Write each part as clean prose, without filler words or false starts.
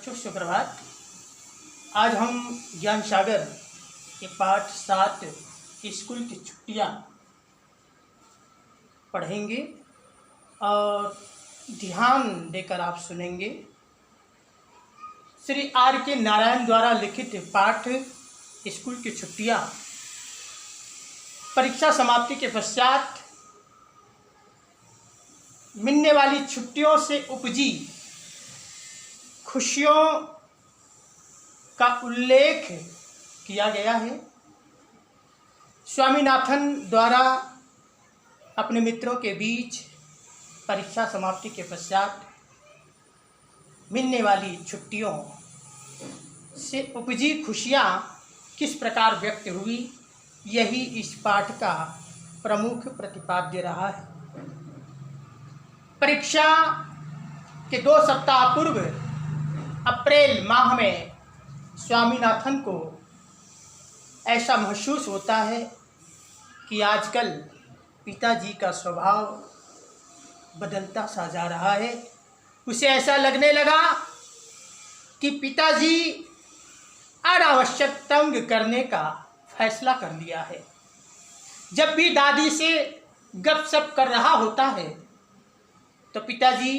बच्चों सुप्रभात। आज हम ज्ञान सागर के पाठ 7 स्कूल की छुट्टियां पढ़ेंगे और ध्यान देकर आप सुनेंगे। श्री आर के नारायण द्वारा लिखित पाठ स्कूल की छुट्टियां। परीक्षा समाप्ति के पश्चात मिलने वाली छुट्टियों से उपजी खुशियों का उल्लेख किया गया है। स्वामीनाथन द्वारा अपने मित्रों के बीच परीक्षा समाप्ति के पश्चात मिलने वाली छुट्टियों से उपजी खुशियाँ किस प्रकार व्यक्त हुई, यही इस पाठ का प्रमुख प्रतिपाद्य रहा है। परीक्षा के 2 सप्ताह पूर्व अप्रैल माह में स्वामीनाथन को ऐसा महसूस होता है कि आजकल पिताजी का स्वभाव बदलता सा जा रहा है। उसे ऐसा लगने लगा कि पिताजी अनावश्यक तंग करने का फैसला कर लिया है। जब भी दादी से गपशप कर रहा होता है तो पिताजी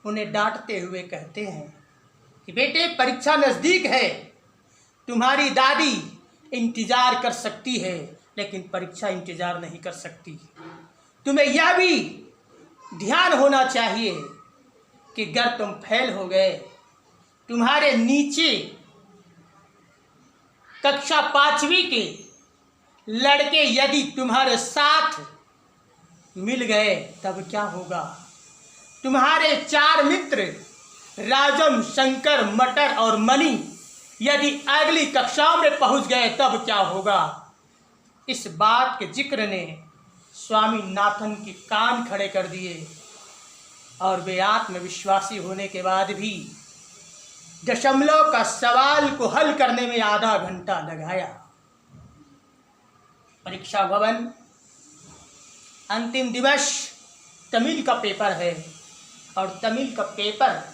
उन्हें डांटते हुए कहते हैं कि बेटे, परीक्षा नज़दीक है, तुम्हारी दादी इंतज़ार कर सकती है लेकिन परीक्षा इंतज़ार नहीं कर सकती। तुम्हें यह भी ध्यान होना चाहिए कि अगर तुम फेल हो गए, तुम्हारे नीचे कक्षा 5वीं के लड़के यदि तुम्हारे साथ मिल गए तब क्या होगा। तुम्हारे 4 मित्र राजम, शंकर, मटर और मणि यदि अगली कक्षाओं में पहुंच गए तब क्या होगा। इस बात के जिक्र ने स्वामीनाथन के कान खड़े कर दिए और वे आत्मविश्वासी होने के बाद भी दशमलव का सवाल को हल करने में आधा घंटा लगाया। परीक्षा भवन, अंतिम दिवस तमिल का पेपर है और तमिल का पेपर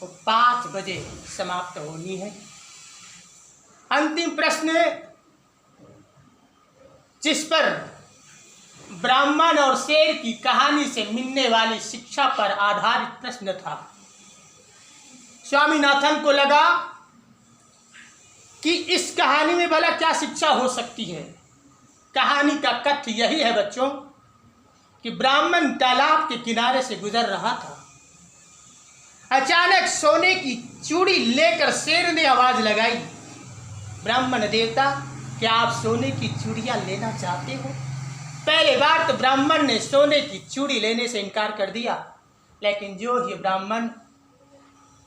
को 5 बजे समाप्त होनी है। अंतिम प्रश्न जिस पर ब्राह्मण और शेर की कहानी से मिलने वाली शिक्षा पर आधारित प्रश्न था। स्वामीनाथन को लगा कि इस कहानी में भला क्या शिक्षा हो सकती है। कहानी का कथ्य यही है बच्चों कि ब्राह्मण तालाब के किनारे से गुजर रहा था। अचानक सोने की चूड़ी लेकर शेर ने आवाज लगाई, ब्राह्मण देवता, क्या आप सोने की चूड़ियां लेना चाहते हो। पहले बार तो ब्राह्मण ने सोने की चूड़ी लेने से इनकार कर दिया, लेकिन जो ही ब्राह्मण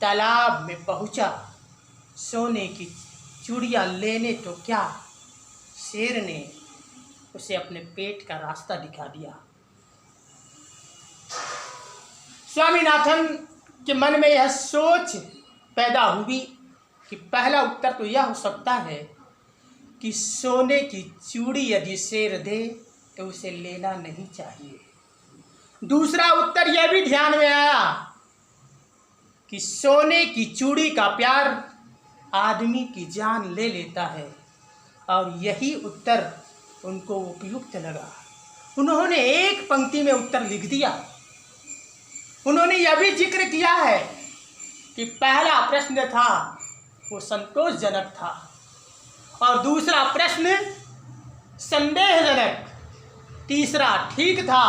तालाब में पहुंचा सोने की चूड़ियां लेने तो क्या, शेर ने उसे अपने पेट का रास्ता दिखा दिया। स्वामीनाथन के मन में यह सोच पैदा हुई कि पहला उत्तर तो यह हो सकता है कि सोने की चूड़ी यदि शेर दे तो उसे लेना नहीं चाहिए। दूसरा उत्तर यह भी ध्यान में आया कि सोने की चूड़ी का प्यार आदमी की जान ले लेता है और यही उत्तर उनको उपयुक्त लगा। उन्होंने एक पंक्ति में उत्तर लिख दिया। उन्होंने यह भी जिक्र किया है कि पहला प्रश्न था वो संतोषजनक था और दूसरा प्रश्न संदेहजनक, तीसरा ठीक था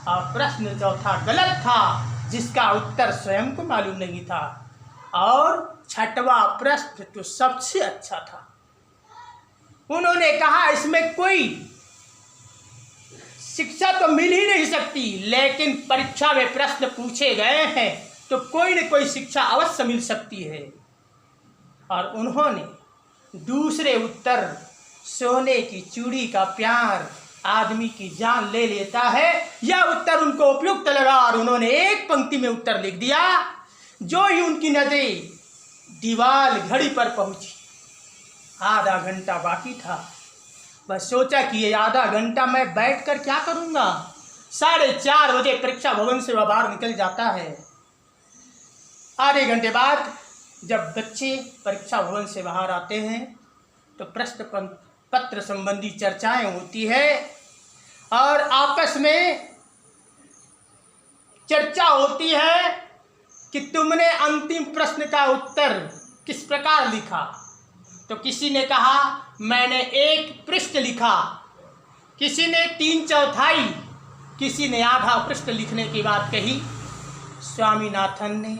और प्रश्न चौथा गलत था जिसका उत्तर स्वयं को मालूम नहीं था और 6वां प्रश्न तो सबसे अच्छा था। उन्होंने कहा इसमें कोई शिक्षा तो मिल ही नहीं सकती, लेकिन परीक्षा में प्रश्न पूछे गए हैं तो कोई न कोई शिक्षा अवश्य मिल सकती है। और उन्होंने दूसरे उत्तर सोने की चूड़ी का प्यार आदमी की जान ले लेता है, यह उत्तर उनको उपयुक्त लगा और उन्होंने एक पंक्ति में उत्तर लिख दिया। जो ही उनकी नजरें दीवार घड़ी पर पहुंची, आधा घंटा बाकी था। बस सोचा कि ये आधा घंटा मैं बैठकर क्या करूंगा। 4:30 बजे परीक्षा भवन से वह बाहर निकल जाता है। आधे घंटे बाद जब बच्चे परीक्षा भवन से बाहर आते हैं तो प्रश्न पत्र संबंधी चर्चाएं होती है और आपस में चर्चा होती है कि तुमने अंतिम प्रश्न का उत्तर किस प्रकार लिखा। तो किसी ने कहा मैंने 1 पृष्ठ लिखा, किसी ने 3/4, किसी ने आधा पृष्ठ लिखने की बात कही। स्वामीनाथन ने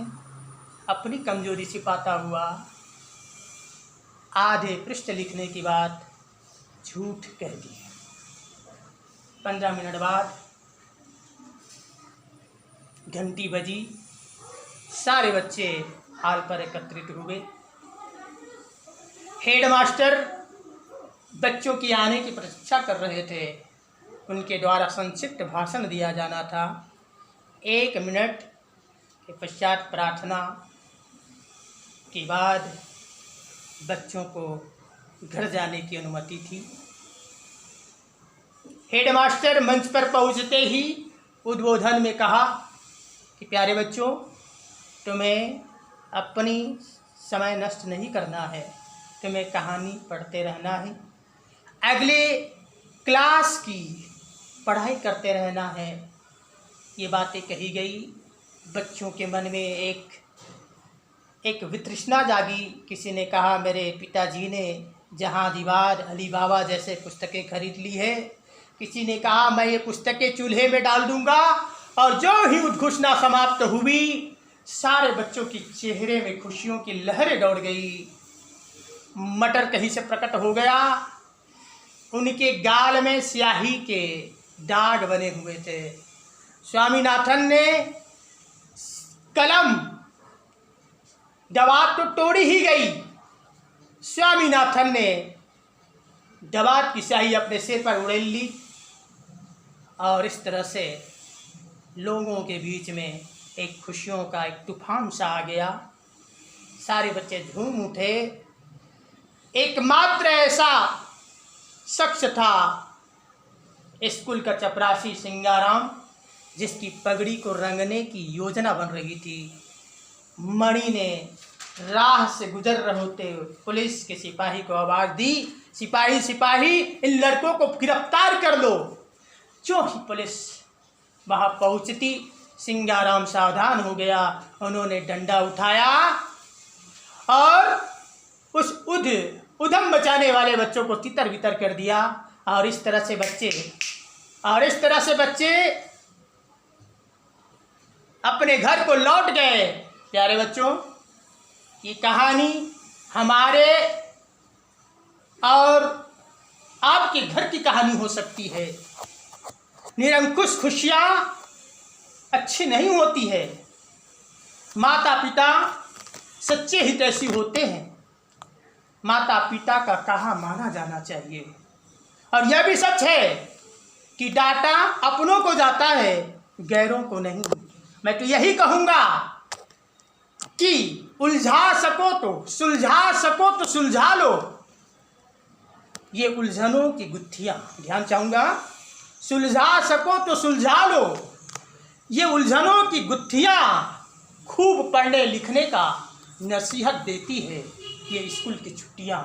अपनी कमजोरी छिपाता हुआ आधे पृष्ठ लिखने की बात झूठ कह दी। 15 मिनट बाद घंटी बजी, सारे बच्चे हाल पर एकत्रित हुए। हेडमास्टर बच्चों की आने की प्रतीक्षा कर रहे थे। उनके द्वारा संक्षिप्त भाषण दिया जाना था। 1 मिनट के पश्चात प्रार्थना के बाद बच्चों को घर जाने की अनुमति थी। हेडमास्टर मंच पर पहुंचते ही उद्बोधन में कहा कि प्यारे बच्चों, तुम्हें अपनी समय नष्ट नहीं करना है, तुम्हें कहानी पढ़ते रहना है, अगले क्लास की पढ़ाई करते रहना है। ये बातें कही गई। बच्चों के मन में एक वितृष्णा जागी। किसी ने कहा मेरे पिताजी ने जहां दीवार अली बाबा जैसे पुस्तकें खरीद ली है। किसी ने कहा मैं ये पुस्तकें चूल्हे में डाल दूंगा। और जो ही उद्घोषणा समाप्त हुई, सारे बच्चों के चेहरे में खुशियों की लहरें दौड़ गई। मटर कहीं से प्रकट हो गया। उनके गाल में स्याही के दाग बने हुए थे। स्वामीनाथन ने कलम, दवात तो तोड़ी ही गई, स्वामीनाथन ने दवात की स्याही अपने सिर पर उड़ेल ली और इस तरह से लोगों के बीच में एक खुशियों का एक तूफान सा आ गया। सारे बच्चे झूम उठे। एकमात्र ऐसा शख्स था स्कूल का चपरासी सिंगाराम, जिसकी पगड़ी को रंगने की योजना बन रही थी। मणि ने राह से गुजर रहे होते पुलिस के सिपाही को आवाज़ दी, सिपाही सिपाही इन लड़कों को गिरफ्तार कर लो। जो ही पुलिस वहाँ पहुँचती, सिंगाराम सावधान हो गया। उन्होंने डंडा उठाया और उस उधम मचाने वाले बच्चों को तितर बितर कर दिया। और इस तरह से बच्चे अपने घर को लौट गए। प्यारे बच्चों, ये कहानी हमारे और आपके घर की कहानी हो सकती है। निरंकुश खुशियाँ अच्छी नहीं होती है। माता पिता सच्चे हितैषी होते हैं। माता पिता का कहा माना जाना चाहिए। और यह भी सच है कि डाटा अपनों को जाता है, गैरों को नहीं। मैं तो यही कहूँगा कि उलझा सको तो सुलझा लो। ये उलझनों की गुत्थियाँ, ध्यान चाहूँगा, सुलझा सको तो सुलझा लो। ये उलझनों की गुत्थियाँ खूब पढ़ने लिखने का नसीहत देती है। ये स्कूल की छुट्टियाँ।